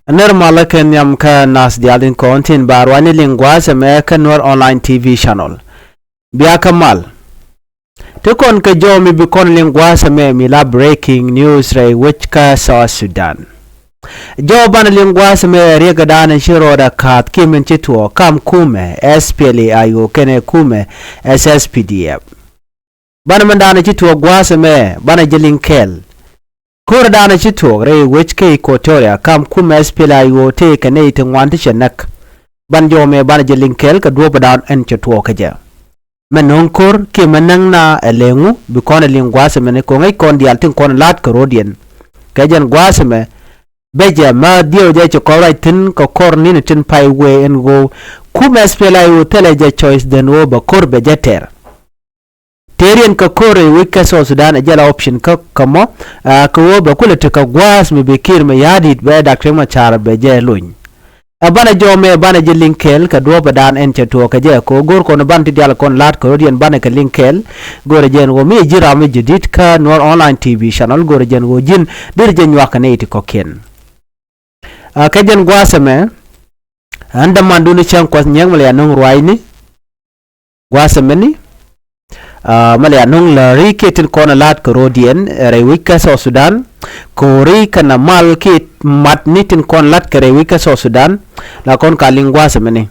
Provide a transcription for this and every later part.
Normal Kenyam ka nas dialin kontin barwani lingwas American Nuer online TV channel. Biaka mal. Tukon ka jomi bikon lingwas me mila breaking news ray which ka South Sudan. Joban lingwas me regadan shiro da kat kimen chituo kam kume SPLA IO kene kume SSPDF. Bana mandana chituo gwasa me bana jelinkel. Kura dana chito ray which ke Equatoria kam kuma SPLA IO te kane te ngwanti chenak ban jome ban jelinkel ka duoba down en chito kaja menonkur ke menang na elengu bikon lingwase mene ko ngai kon dial tin kon lat ka rodien kajan gwase me beje ma dio je ko right tin ko kor ni tin pai we en go kuma SPLA IO teleje choice den wo ba kor bejeter Terian ka kore wika South Sudan jala option ka kamo ka wo ba kula ka gwas me bekir me yadit be Dr. Machar be je luny abana jome bana je linkel ka do badan en cheto ka je ko gor ko no banti dial kon lat ko dien bana ka linkel gore jen wo mi jira me jidit ka Nuer online TV channel gore jen wo jin dir jen waka ne ko ken ka jen gwasame anda manduni chan ko nyang mala nong ruaini gwasame ni Malia nung la riketin kona lat ko rodien rewika South Sudan ko kana mal kit mat nitin kon lat ko rewika South Sudan la kon ka lingwa semeni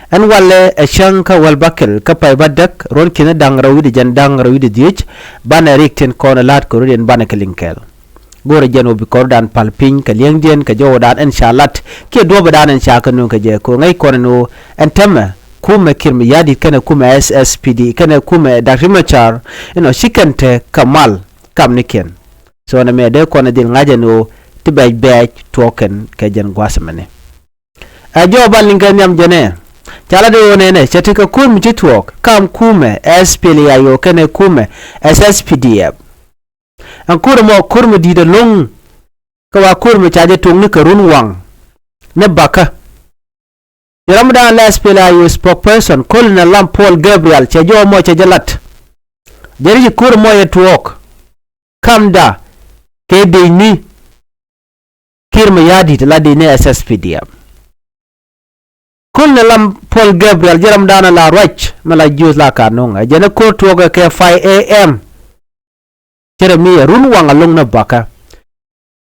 en wale shanka wal bakel ka pay badak ron kina dangrawi de jan dangrawi de dich bana riketin kona lat ko rodien bana kelinkel gore jeno bi kordan palpin ka liengdien ka jodan inshallah ke do badan en shakanu ka je ko ngai kono en temme kuma kirmi yadi kana kuma SSPD kana kuma Dr. Machar shikante kamal kam niken so na me de kona dil ngajeno tibay baj token ke jen gwasmane ajo balinga nyam jene chala de wonene chatika kum jitwok kam kuma SPLA IO kana kuma SSPDF an kurmo kurmo dida long kawa kurmo chaje tungni karun wang ne baka Ramadan la SPLA IO spokesperson Colonel Lam Paul Gabriel chejo mo chejalat jeri kur mo yet work kamda ke de ni kirma yadi la de ne SSPDF Colonel Lam Paul Gabriel jeram dana la rach mala jus la kanonga jena ko to ke 5 am jeremi run wanga long na baka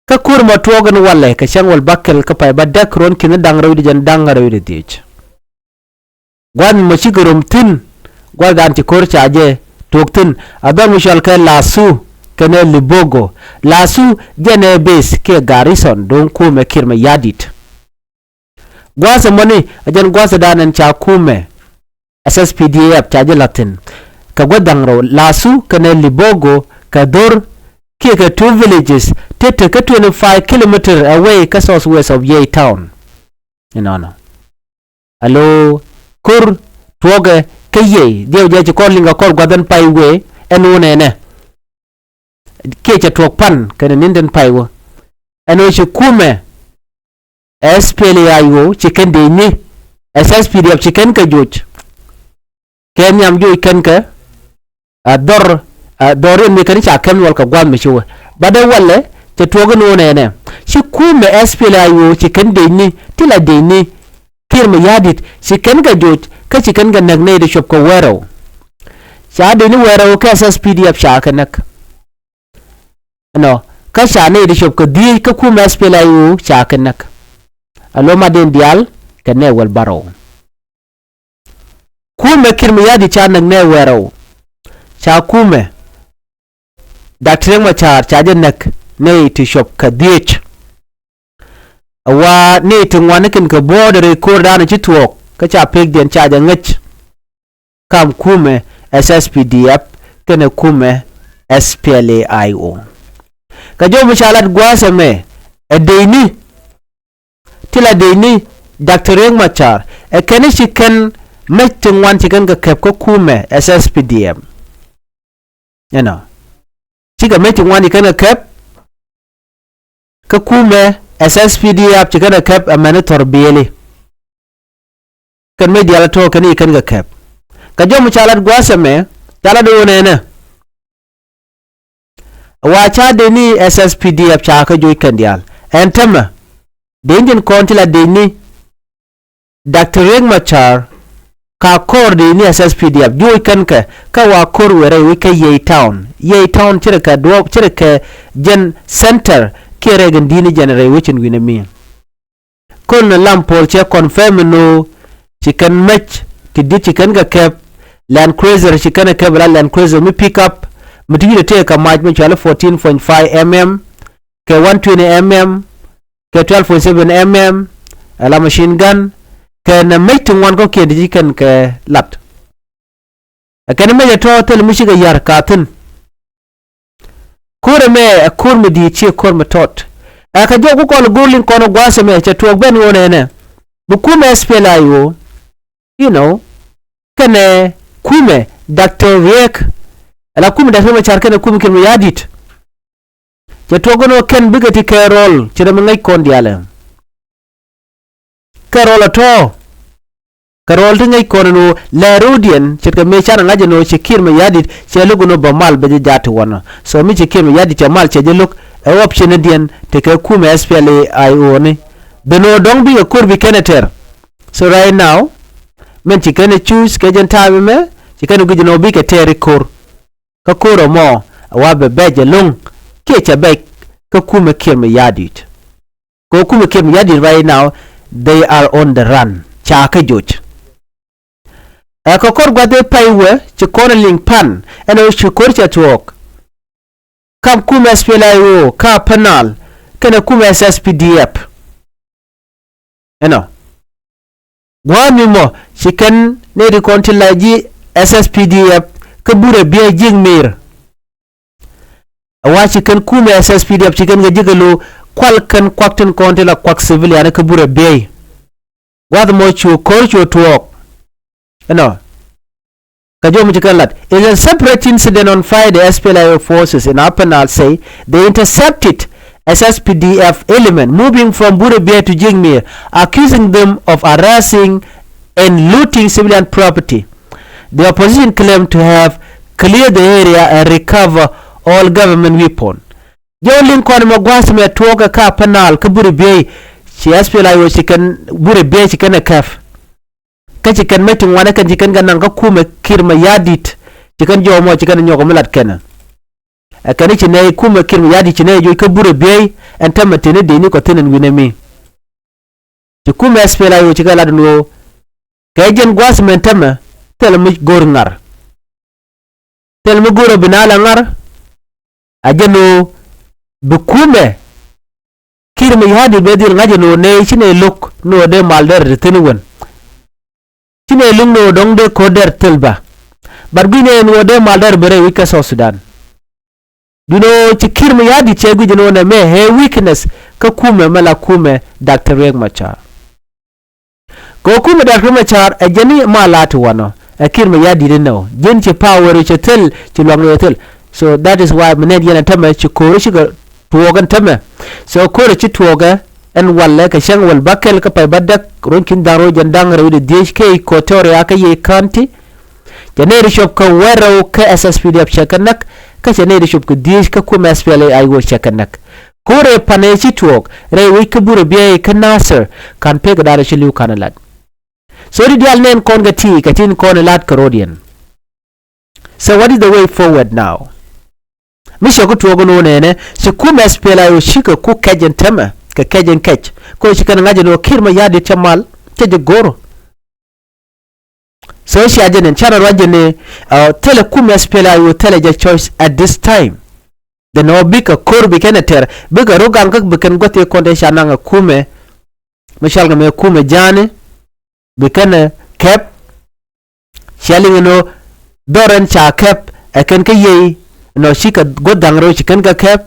ka kurma togan walle ka shangwal bakkel ka pay badak ron kin dangrawi jan dangrawi de dich gwan mo chigurum tin gwa ganti korcha aje toktin adam mushal ka lasu kene libogo lasu jene base ke garrison don ko me kirma yadit gwasa moni ajan gwasa danan cha kume SSPDF chaje latin ka gwadangro lasu kene libogo ka dor Kika 2 villages tete ka 25 km away ka southwest of Yei town no allo kur toge ke Yei dio je ko linga kor gwadan paiwe enu nene ke cha tok pan kana ninden paiwo eno shi kume SPLA IO chicken de ni SSPDF chicken ka joj ken nyam joj kan ka ador dorin me kani cha kan wal ka gwan me shiwa bada walle te togo no ne shi kuma SPLA IO shi kan de ni tila de ni kirma yadit shi kan ga joj ka shi kan ga nagne da shop ko wero sha de ni wero ka SSPDF sha kanak no ka sha ne da shop ko di ka kuma SPLA IO sha kanak alo ma den dial ka ne wal baro kuma kirma yadit cha nagne wero sha kuma Dr. Machar chaje nak ne to shop ka dich wa ne tin wanakin ka border record ana chitwok ka cha peg den chaje ngach kam kume SSPDF kana kume SPLA IO ka jo mishalat gwasa me deini tila deini Dr. Machar kene chicken metin wan chicken ka kep ko kume SSPDF Chiga meeting wani kana kep ka kume SSPDF chikana kep amane torbele kan me diala to kani kan ga kep ka jomu chalat gwasame chala do nene wa cha de ni SSPDF cha ka joy kan dial entama Dengen konti la deni Dr. Riek Machar ka kor deni SSPDF joy kanka ka wa kor were wika Yei Town chira ka do chira ka gen center kere gan dini generate wichin winami kon lampol che confirm no chicken match tiddi chicken ga kep land cruiser chicken ka bla land cruiser mi pick up mutigi te ka match mi chala 14.5 mm ke 120 mm ke 12.7 mm ala machine gun ke na meeting wan ko ke di kan ke lat akane me to tel mi shiga yar katin kore me kur mi di chi kur mi tot aka jo ku ko gurlin kono gwase me che to ben wona ne bu kuma SPLA IO kane kume Dr. Riek ala kume Dr. Machar kane kume kin yadit che to gono ken bigati ke role che dem ngai kon diale karol to karol ngai kono la rodian che ka me chana ngaje no che kirme yadit che lugo ba mal be jati wona so mi che kirme yadit che mal che je luk e option dien te ka kume SPLA IO ni beno dong bi ko bi keneter so right now men ci kene choose ke jen tabe me ci kene guji no bi ke teri kor ka koro mo wa be beje lung ke cha be ka kume kirme yadit ko kume kirme yadit right now they are on the run cha ka joj ko kor gwade paiwe ci kono link pan eno ci kor cha tuok kam kume SPLA IO ka panal kene kume SSPDF gwani mo chicken ne di kontilaji SSPDF kabure biya jingmir awa chicken kume SSPDF chicken ga jigalo kwalkan kwaktin kontila kwak civilian kabure biya wad mo chu korcho tuok kajo mu chicken lat is a separate incident on Friday. SPLA IO forces in Apanal say they intercepted SSPDF element moving from Burebia to Jingmir, accusing them of harassing and looting civilian property. The opposition claimed to have cleared the area and recover all government weapons. Jolin kon magwas me toga ka panal ka Burebia chi SPLA IO chicken Burebia chicken kaf. Ka chicken meeting wana kan chicken ganan ka kuma kirma yadit chicken jomo chicken nyoko melat kenan. Akani chine kuma kirmi yadi chine jo ka bure bey entama tene de ni ko tenen winemi ci kuma SPLA IO ci gala no kajen gwas mentama tel mi gor ngar tel mi goro binala ngar ajeno bu kuma kirmi yadi be dir ngajeno ne chine luk no de malder de tene won chine lung no dong de koder telba barbine no de malder bere wika so Sudan chikir mi yadi chegu jino na me he weakness ka kume mala kume Dr. Riek Machar ko kume Dr. Machar a jani malatu wano a kirmi yadi dino jen chi power chi tel chi lwang tel so that is why mened yana tame chi kore chi tuogan tame so kore chi tuoga en walle ka shang wal bakel ka pay badak ronkin daro jandang rewi de DHK ko tore aka ye kanti janeri shop ka wero ka SSPDF chakanak kace ne da shubku dish ka kuma SPLA IO chakanak kore panechi tuok re wi kabure biye ka Nasser kan pe ga dara shilu kanalat so di dial nen kon ga ti ka tin kon lat karodian so what is the way forward now misho ku tuogo no ne se kuma SPLA IO shika ku kajen tema ka kajen kech ko shi kan ngaje no kirma yadi tamal te de goro so she ajenen channel wajene telekum SPLA IO teleja choice at this time the no bika korbi keneter bika rogan kak bikan gote konde shananga kume mishalga me kume jane bikana kep shaling no doran cha kep akan ka yei no shika godang ro chikan ka kep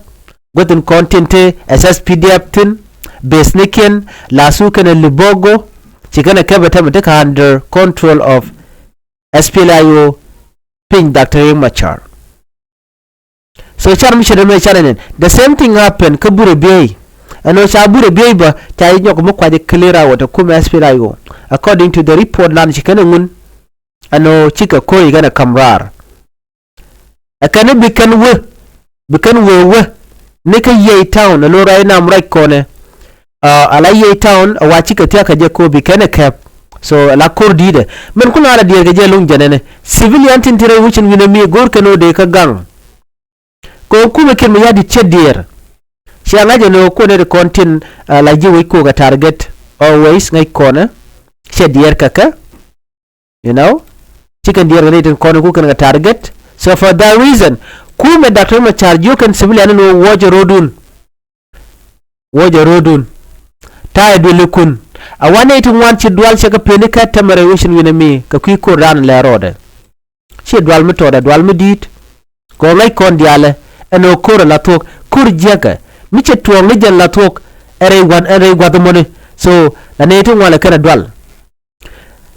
goten contente SSPDF tin besniken lasu kana libogo chikana kebata mutaka under control of SPLA IO ping Dr. Riek Machar. So charm shedeme charanen the same thing happened kabure bey ano chabure bey ba tay nyoko mo kwaje clear out kuma SPLA IO according to the report lan chikana ngun ano chika koyi gana kamrar akane bikan we nika Yei Town ano rai na mrai kone alaye town wachi ka tia ka je ko bi kene kep so la kur dide men kuna ala dier ga je lung janene civilian tintire wuchin wina mi gor kano de ka gang ko kuma kin mi yadi chedier shi anga no ko ne content la ji wi ko ga target always ngai kona chedier kaka you know chicken deer related kona ku kan ga target so for that reason kuma Dr. Machar you can civilian no wojo rodun ta do lekun a wane tun wanci dual shaka penika tamare wishin wina mi ka kui ko ran le rode shi dual mi to da dual mi dit ko ngai kon diale eno ko la tok kur jega mi che to ngi jen la tok ere gwa mone so la ne tun wala kana dual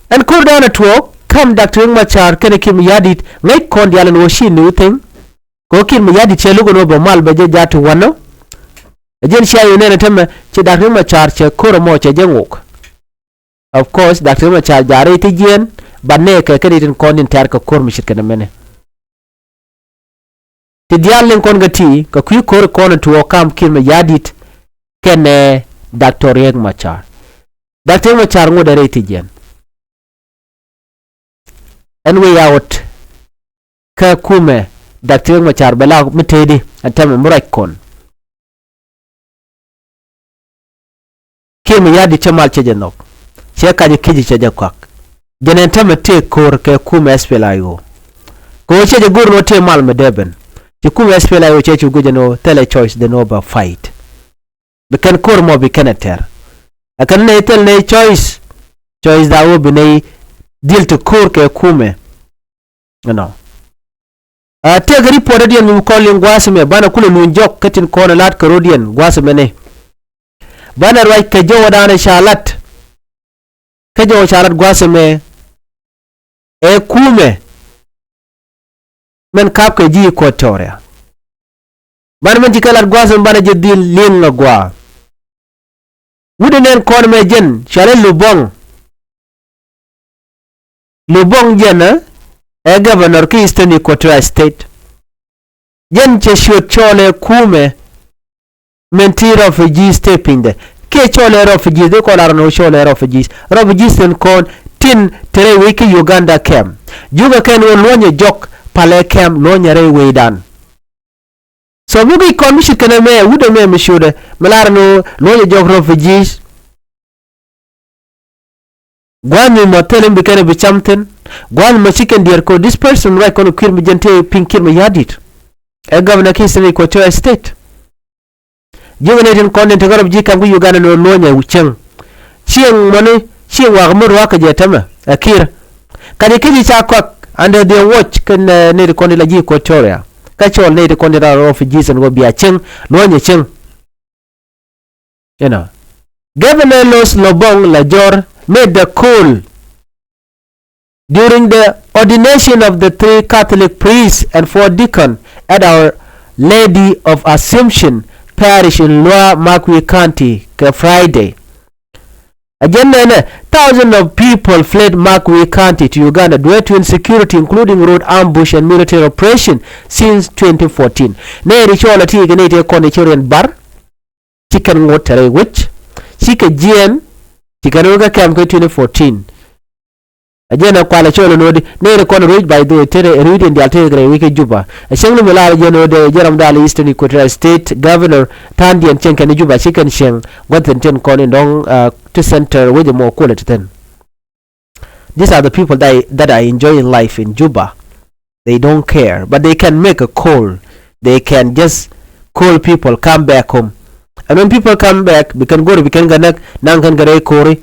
en kur da na to kam Dr. Machar kana kim yadit ngai kon diale no shi new thing ko kim yadit che lugo no bo mal be je jatu wano jen shayo ne tamme che Dr. Machar che koro mo che jenguk of course Dr. Machar jare ti jen banne ka kredit kon inter ka kor mi shirka mene ti dialen kon gati ka kui kor kon to kam kim yadit kene Dr. Machar ngo dare ti jen and way out ka kume Dr. Machar bela mitedi atame murak kon kim yadi chamal che jenok che ka je kiji che jakwak jenen tame te kor ke kume SPLA IO ko che je gurno te mal medeben ti kume SPLA IO che chu gujeno tele choice de noba fight bekan kor mo bi keneter akan ne tel ne choice da wo bi ne deal to kor ke kume no te gari podadian mu kolin gwasme bana kula nun jok katin kona lat karodian gwasme ne bana rai ka jowo dana shalat gwasme e kume men kap ka ji ko toria bana men jikalat gwasme bana jedil lin gwa wudenen kon me jen shale lubong jena e governor ki Eastern Equatoria State jen che chole kume menti refugee stepinde ke chole refugees de kolar no chole refugees en kon tin tere wiki Uganda kem juga ken won lonye jok pale kem lonye re wedan so mugi kon mi shikene me wude me mishude melar no lonye jok refugees gwani mo tele mbikene bichamten gwani mo chicken dear ko this person right kono kirmi jente pinkir me yadit e governor ki Eastern Equatoria State jiwene kon te garab ji kam Uganda no lonya wuceng chieng wa gamur wa ka je tama akir kadi kiji cha kwa under the watch kan ne kon la ji Equatoria ka chol ne kon da refugees and go bia cheng lonya cheng you know Governor Los Lobong Lajor made the call during the ordination of the 3 Catholic priests and 4 deacons at Our Lady of Assumption Parish in Lower Makwi County Friday. Again, thousands of people fled Makwi County to Uganda due to insecurity, including road ambush and military operation since 2014. Neri chola ti genete kondichorian bar chicken water which chika GM chikaroga camp 2014. Ajena kwala cholo nodi nere kono reach by the tere reading the altere wiki juba shenglu mala jeno de jeram dali Eastern Equatoria State Governor Tandi and Chenka ni juba chicken sheng wanten ten kono ndong to center with more quality ten. These are the people that are enjoying life in Juba. They don't care, but they can make a call. They can just call people come back home, and when people come back we can ganak nang kan gare kori.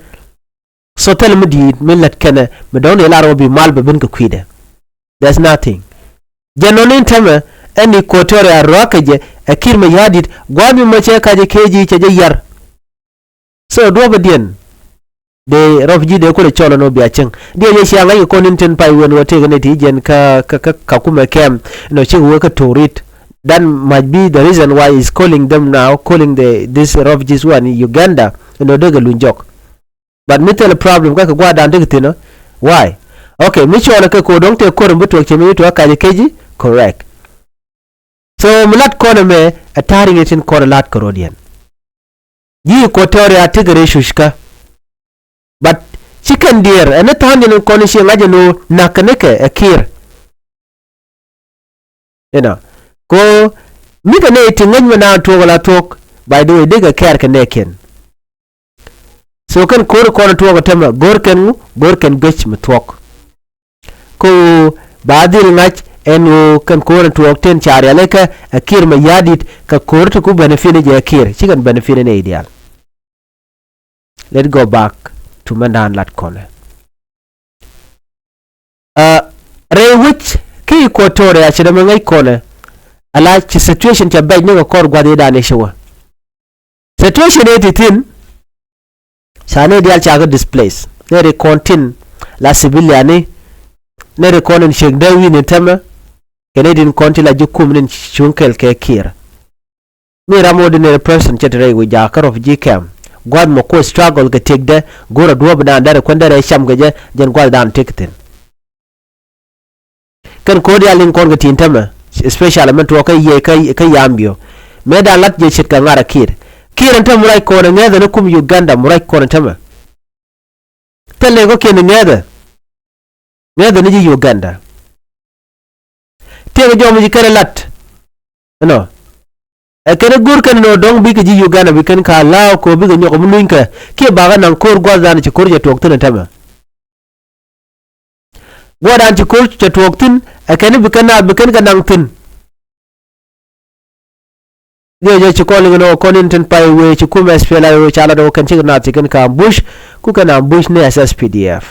So tell me the millet kene me don elaro bi malbe bin ko kwide. There's nothing. Jenonin teme any Equatoria rokaje akir me yadit gwami mo che kaje keji che yar. So do obedien de refugee de ko le cholo no bia cheng. De ye sia ngai ko ninten pai wen wote gane ti jen ka kuma kem no chi wo ka torit. That might be the reason why he's calling them now, calling these refugees who are in Uganda no de lunjok. But me tell the problem ka gwa dan digitino why okay me chola ka ko don te ko rumbuto ke me to ka keji correct so mulat ko me ataring itin ko lat korodian ji Equatoria tigre shushka but chicken deer and it hand in konishi ngajeno nakaneke akir ko mika ne tingin na togola tok by the way diga care kaneken so kan kor kono togo tema gorken gech mutwok ko badil ngach enu kan kono tuok ten chari aleka akir ma yadit ka korto ku benefit je akir chicken benefit ne ideal. Let's go back to mandan lat kone re which ki Equatoria chida mangai kone ala chi situation cha baj ne kor gwade da ne shawa situation etitin sane dial chaga displace ne re contin la civilian ne re konen shegdawi ne tama Canadian konti la jukum nin chunkel ke kira mi ramodi ne person chetre wi jakar of gcam god mo ko struggle ga tegde gora duob na ndare kwandare sham gaje jen gwal dan tekten kan ko dia lin kon ga tintama especially men to kay yambio me da lat je chit ka ngara kiran ta murai ko ne ngada ne kum Uganda murai ko ne tama tele go ken ngada ne ji Uganda tege jomu ji kare lat no kene gur kan no dong bi ji Uganda bi kan ka law ko bi ga nyoko mulunka ke baga nan kor gwazan ci korje toktin tama godan ci korje toktin kene bi kan ga nan tin je ci kolin no konin tin pai we ci kuma SPLA IO chala do kan ci na ci kan ka bush ku kan bush ne SSPDF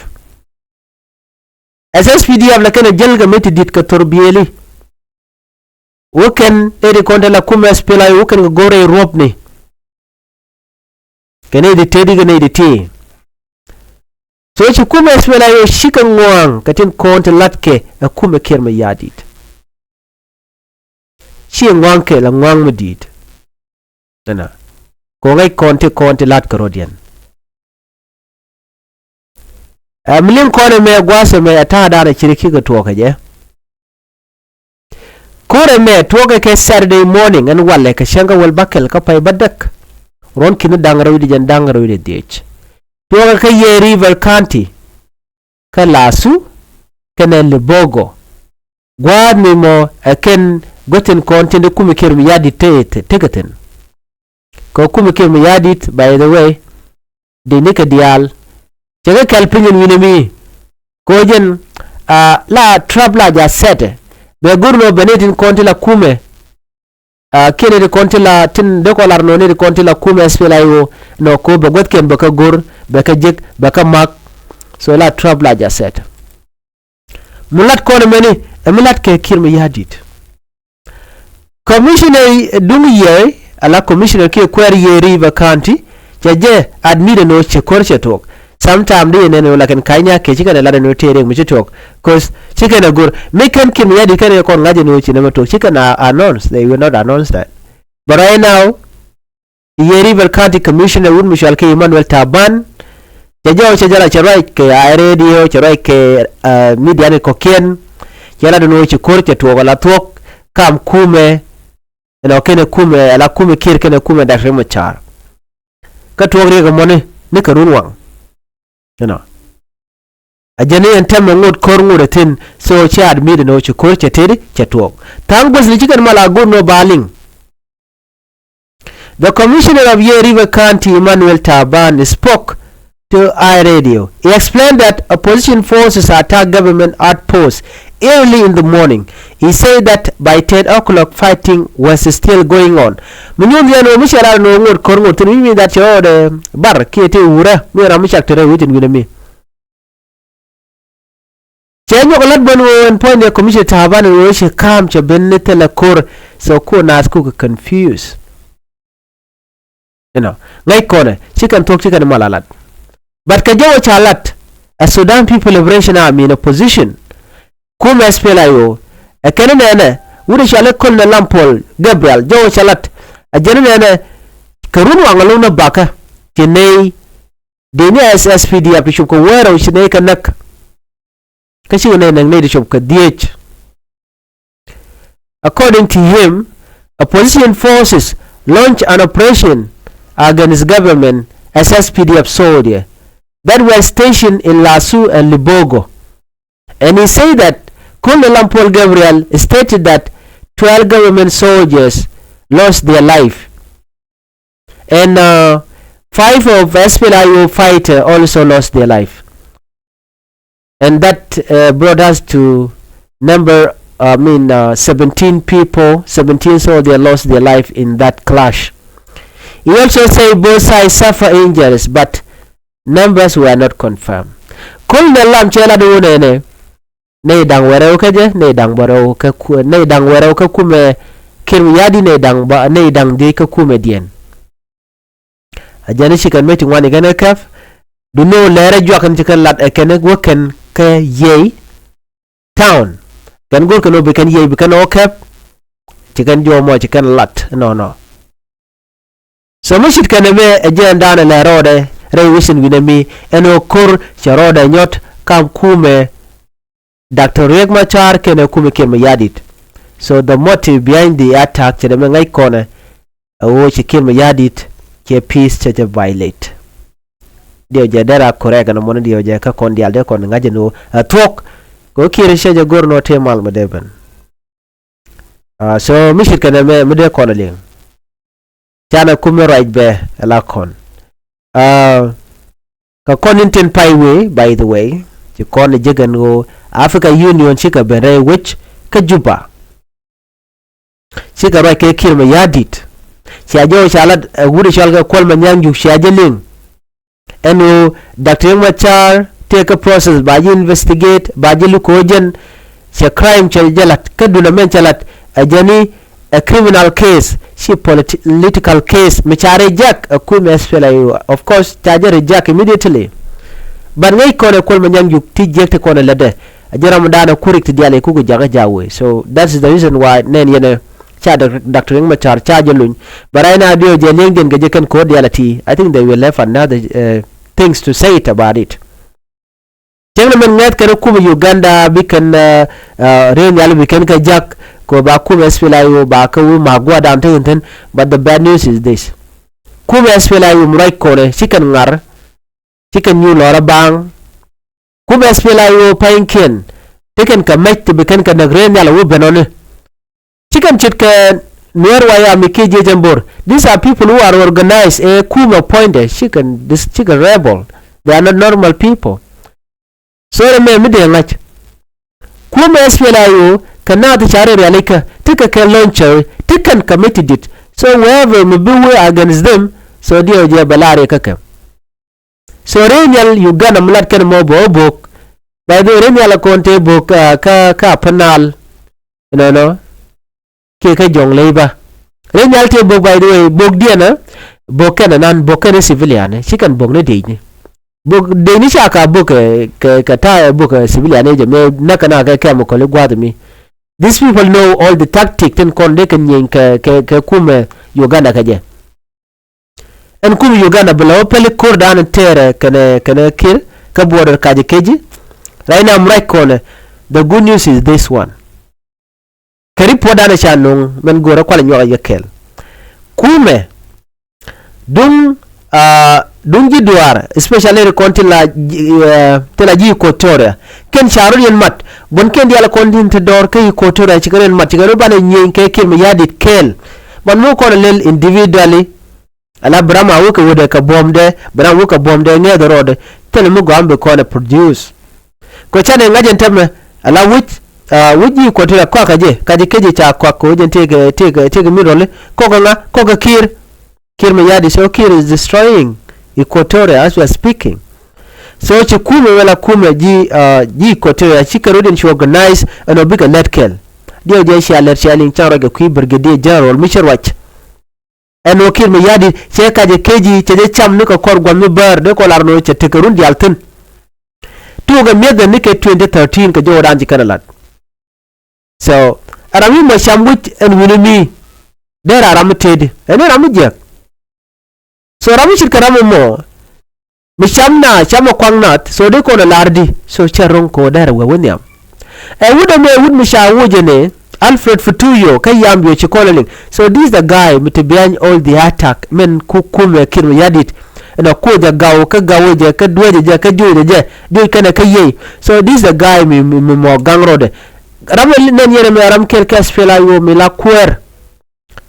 la kan jelga meti dit ka torbiyeli woken edi konta la kuma SPLA IO woken gore rob ni kene di tedi gane di ti so ci kuma SPLA IO shikan ngwang katin konta latke a kuma kirma yadit shi ngwang ke la ngwang mudid dana ko ngai konti lat karodian amlin kone me gwase me ata da kirki ga to kaje kore me toga ke Saturday morning and walle ka shanga wal bakel ka pay badak ron kin dangrawidi jan dangrawidi dech toga ka ye river county ka lasu kana libogo gwad mi mo aken goten konti de kuma kirmi yadi tegaten ko kuma kirmi yadit by the way de nika dial jaga kalpingen winemi ko jen la trabla ja sete be gurno benetin konti la kume kene de konti la tin de kolar no ne de konti la kume SPLA IO no ko be gotken baka gur baka jek baka mak so la trabla ja set mulat kono meni mulat ke kirma yadit commissioner dungiye ala commissioner ke query ye river county jaje admit no che korche tok sometime they ne la kan kanya ke chika la no tere mu chitok cause chika na gur me kan kim ya di kan ko ngaje no china to chika na announce they will not announce that but right now the river county commissioner would Michelle K Emmanuel Taban jajo chajala charai ke radio charai ke media ne koken yala no chi korche to wala tok kam kume eno kene kume ala kume kir kene kume da remo char ka to re ga mone ne ka runwang ajani entama ngod kor ngode tin so chi admit no chi kor cheteri chetwok tangos ni chikan mala go no baling. The commissioner of Ye River County Emmanuel Taban spoke to iRadio. He explained that opposition forces attacked government outposts early in the morning. He said that by 10 o'clock fighting was still going on. Munyumya no mishara no ngod kor ngod tin mi that yo de bar kiete ura mi ramishak tere witin gudemi. Chenyo kolat bonu en point the commissioner Taban no she kam che benete la kor so ko nas ku confused. Ngai kone chicken talk chicken malalat. But kajawa chalat a Sudan People Liberation Army in opposition kuma SPLA IO a kenene wuri shale kon na lampol Gabriel jawa chalat a jenene karunu angalo na baka kenei deni SSPDF bisho ko wero shine kanak kashi ne nang ne disho ka DH. According to him, opposition forces launched an operation against government SSPDF soldiers that were stationed in Lasu and Libogo. And he said that Colonel Paul Gabriel stated that 12 government soldiers lost their life. And 5 of SPLA IO fighters also lost their life. And that brought us to number 17 people, 17 soldiers lost their life in that clash. He also said both sides suffer injuries, but numbers were not confirmed. Colonel Lam Chela do ne dang wera kaje ne dang baro ka ne dang wera ka kume kirmiyadi ne dang de ka kume dien. Ajani chikan meeting wani gana kaf do no lere jwakan chikan lat ekene woken ka ye town kan gol kano bekan ye bekan okap chikan jomo chikan lat no so mushit kan me ejen dana la rode re wisin winami eno kor charode nyot kam kume Dr. Riek Machar kene kume kirma yadit. So the motive behind the attack chede me ngai kone wo chikirma yadit ke peace chede violate. Dio je dara korega no mono dio je ka kon dial de kon ngaje no tok go kire sheje gorno temal madeben. So mishit kene me de kon le. Chana kume right be la kon. Ka kon inten paiwe by the way. Ci kon jegan go Africa Union chika bere which ka juba. Chika ra ke kirma yadit. Si ajo shalat wuri shalga kolma nyanju si ajeling. Eno Dr. Machar take a process baji investigate baji lukojen si crime chalat kaduna men chalat ajani a criminal case si political case mechare jack a kum SPLA of course charge jack immediately. But ngai kone kolma nyanju tijekte kone lede ajara mdana kurik tidiale kugu jaga jawe. So that's the reason why nen yene cha Dr. Machar charge luny. But I know dio je lingden gajekan cordiality. I think they will have another things to say it about it. Jengna men ngat kare kuma Uganda bikan ren yalo bikan ka jack ko ba kuma SPLA IO ba ka wu magwa down ten. But the bad news is this. Kuma SPLA IO murai kone chikan ngar chikan new lora bang kuma SPLA IO painkin chikan ka mech bikan ka nagren yalo wu benone chikan chitka Nuer waya mikije jambor. These are people who are organized. Kuma pointed. This chicken rebel. They are not normal people. So me ngach. Kuma SPLA IO cannot chare realika. Tika can launcher. Tikan committed it. So wherever me be against them. So dio je balare kaka. So renyal Uganda mulat kan mo bok. By the renyal konte bok ka panal. You know. Ke jong labor renyal te bog by the way bog diana bog kana nan bog kana civilian chikan bog ne de bog de ni shaka bog ka ta bog civilian je me nakana ka mo ko le gwad mi. These people know all the tactic ten kon de kan yin ka kuma Uganda ka je en kuma Uganda bla pele kordan tere kana kir ka border ka je keji right now I'm right corner. The good news is this one. Kari poda na shanong men gora kwala nyoga yekel kume dung jiduar especially konti la tela ji kotora ken sharu yen mat bon ken diala konti te dor kay kotora ci garen mat garo bana nyen ke kel mi yadit kel man mo ko lel individually ala brama wuka woda ka bomde bram wuka bomde ne do rode tel mu gambe ko na produce ko chane ngajen temme ala which wuji ko tira kwa kaje keje cha kwa ko jen tege mirole koga kir me yadi. So kir is destroying Equatoria as we are speaking. So chikume wala kume ji Equatoria chikarudin shi organize an obiga netkel dio je shi alert shaling charo ga kui brigadier general Micherwach en okir me yadi che kaje keji che cham ni ko kor gwami bar de ko larno che tekerun dialtin tuga meda ni ke 2013 ka jo ranji kanalat. So arami ma shamwit en winimi dera ramuted en ramujek. So rami shir karamu mo mi shama kwangnat so de ko na lardi so charong ko dera we wonyam e wuda me wud mi shawuje ne Alfred Futuyo kayambio chikoleling. So this is the guy behind all the attack men kukume kiru yadit na kuja gawo ka gawoje ka duweje ka juweje do kana kaye. So this is the guy mi mo gangrode ramel nen yene me ram kel ka SPLA IO mi la köör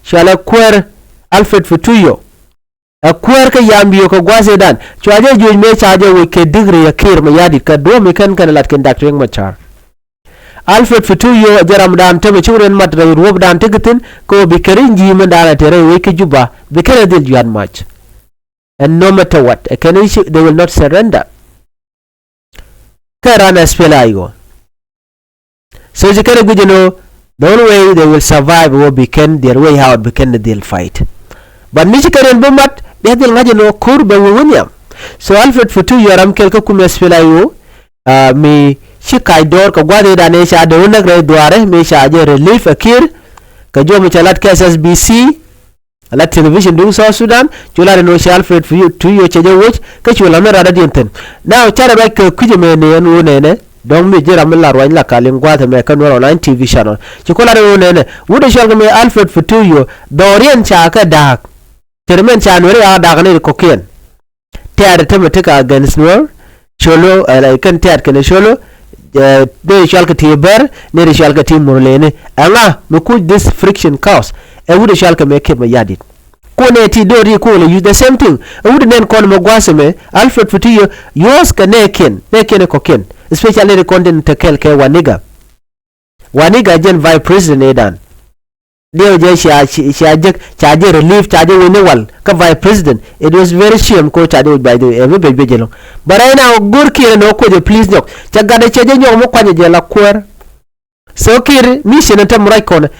shala köör Alfred Futuyo a köör ka yambio ko gwase dan chwaje juwe me chaje we ke degree ya kir me yadit ka do mi kan lat ken Dr. Machar Alfred Futuyo jaram dan teme churen matra rob dan tigitin ko bi kerinji men dana tere we ke juba bi kere dil juan match. And no matter what, they will not surrender. Karana SPLA IO. So you can know the only way they will survive will become their way out, become the deal fight. But Michigan Bumat, they will not know Kurba William. So Alfred Futuyo Ram Kelka Kum SPLA IO, me Shikai Dor, Kawadi Danesha, the Unagre Duare, Mesha Relief Akir, Kajo Michalat SSBC. La television do South Sudan chula no Alfred Futuyo cheje watch ka chula me rada dinten now chara ba ka kujeme ne no ne don me jira mala rwan la kalingwa ta me kan online TV channel chikola no ne wude shalga me Alfred Futuyo dorian cha ka dak termen cha no ya dak ne ko ken tiare tematika against Nuer cholo la kan tiare kan cholo de shalka tiber ne shalka timurlene anga me ku this friction cause and would shall make him a yadit. Kone ti dori kole use the same thing. And would then call Mogwaseme, Alfred Futuyo, yours can neken a cocaine, especially the content to kelke waniga. Waniga gen vice president edan. Deo je charge relief, charge renewal, ka vice president. It was very shame ko charge by the every baby jelong. But I now good kid no ko please no. Chagada charge nyo mo kwanye jela kwar. So kid mission atam right corner.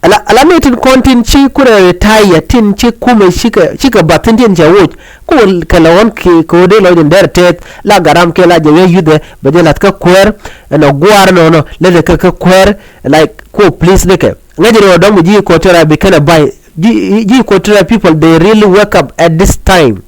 Alamatin kontin chi kura retire tin chi kume shika batin tin jawoj ko kalawon ki ko de lo den der tet la garam ke la je yude bade lat ka kwer no gwar no le ka kwer like ko please leke ngajiro do ji ko tera be kana buy ji ko tera people they really wake up at this time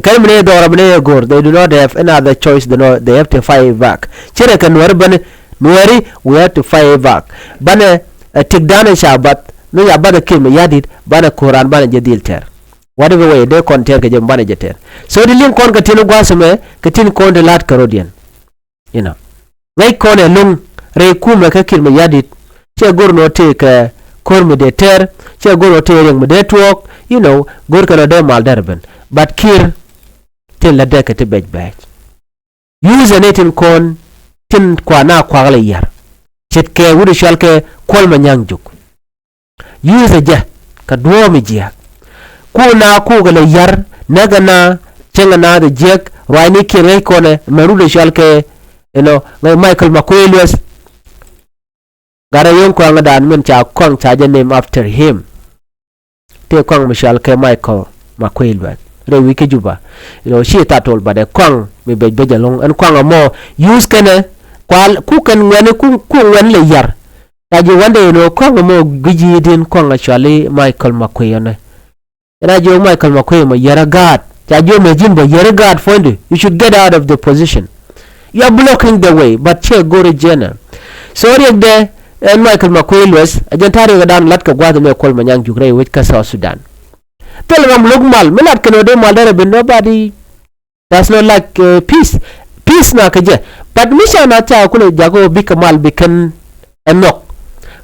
kalmne do rabne gor they do not have any other choice they have to fight back chere kan war ban nuari we have to fight back bane tikdana shabat no ya bada kim yadit bana Quran bana jadil ter whatever way they contain ke jam bana jeter so the link kon ka tinu gwasame ka tin kon de lat karodian you know ngai kon e lung re kuma ka kim yadit che gor no te ka kor me de ter che gor no te reng me de talk you know gor ka no de mal darben but kir tin la de ka te bej bej use anetin kon tin kwa na kwa gale yar chetke wudi shalke kolma nyangjuk use ja ka duomi jia kuna ku gale yar naga na chenga na de jek rwani kire kone merude shalke you know ngai Michael Makwelius gara yon ko nga dan men cha kong cha name after him te kong mishalke Michael Makwelius re wiki juba you know she tatol bade kong me beja long an kong mo use kene kwal ku kan ngene ku wen le yar taji wande no kong mo giji din kong actually Michael Makwelius rajo Michael Makwelius mo yara god tajo me jimbo yara god fondi you should get out of the position you are blocking the way but che gore jena sorry de and Michael Makwelius ajantari gadan latka gwada me kol manyang jugre wit ka South Sudan telgam lugmal melat keno de maldare ben nobody that's not like peace na kaje but misha na ta kula jago bikamal bikan enok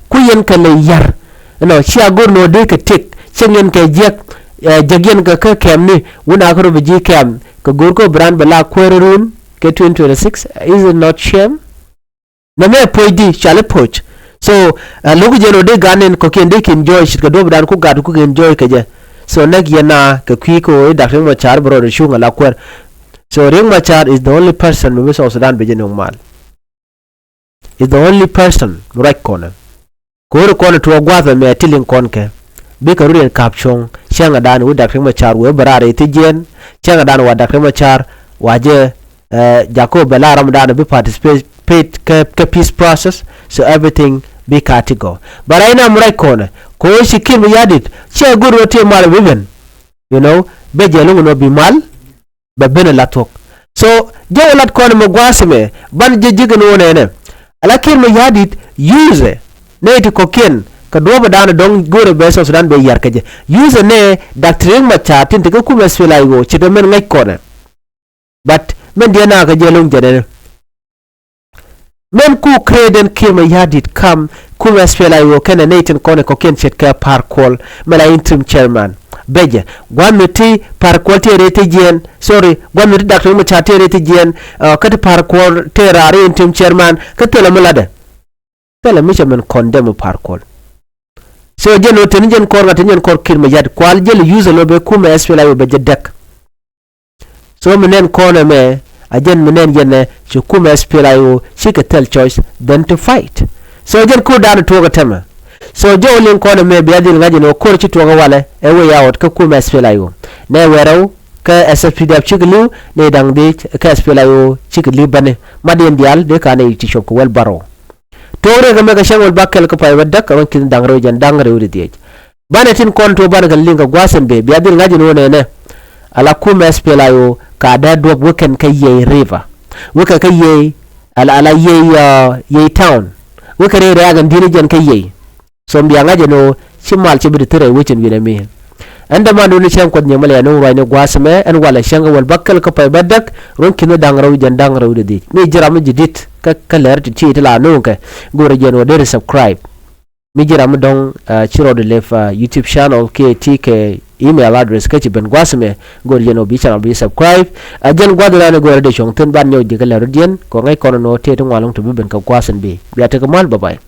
kuyen kale yar no chia gor no de ka tik chengen ka jek jagen ka kemni wona ko be kem ka gor ko brand bala kwerun ke 2026 is it not shame na me poidi chale poch so logo jeno de ganen ko kende kin enjoy shit ka do bran ku gadu ku enjoy kaje so nag yana ka kwiko Dr. Machar bro de shunga la kwer so Ring Machar is the only person we South Sudan bejen mal is the only person right corner ko corner to gwaza me tilling konke be ka ruren kapchong changa dan wo Dr. Machar we barare tijen changa dan wa Dr. Machar waje Jacob Bella Ramadan be participate ka peace process so everything be category but I am right corner ko shi kim yadit che guru te mal women you know be jelu no bi mal ba bena latok so je lat corner mo gwasme ban je jigano ne ala kim yadit use ne ti kokien ka do ba dana don gore be so Sudan be yar kaje use ne doctrine ma chatin te ku mes fela yo ci do men ngay ko ne but men dia na ka jelong jere men ku kreden kima yadit kam ku mes fela yo kana neten ko ne kokien chet ka parkol mala interim chairman beje gwamnati parkol te rete jen sorry gwamnati doctrine ma chatin rete jen ka te parkol te rare interim chairman ka te la mulade tele mi men condemn parkol so jeno tenjen kor gatenjen kor kirma yad kwal jel use lo be kuma SPLA IO be jedek so menen kono me ajen menen jenne ci kuma SPLA IO ci ka tell choice then to fight so jen ko dan to ga tema so jowlin kono me be adil ngaji no kor ci to ga wala e we yawot ka kuma SPLA IO ne weraw ka SSPDF ci glu ne dang de ka SPLA IO ci gli bane madien dial de ka ne ci shop wel baro tore ga mega shangol bakkel ko pay wadda ka wankin dangro jan dangre wuri diej banatin konto bargal linga gwasen be biadir ngaji no ne ala kuma SPLA IO ka da do woken kay river woka kay ala ye town woka re ga ndini jan kay so mbiya ngaji no chimal ci bi tere wucin bi ne mi anda ma do ni chen ko nyemal ya no wayne gwasme en wala shanga wal bakkel ko pay baddak ronkin dangro jan dangro wuri diej mi jiram jidit ka ler ti ti la no ke gore jeno de subscribe mi jira mu don chiro de lef YouTube channel ke ti ke email address ke ti ben gwasme gore jeno bi channel bi subscribe jen gwadra ne gore de chong ten ban nyo de ler dien ko ngai kono no te to walong to ben ka gwasen bi ya te ko mal bye bye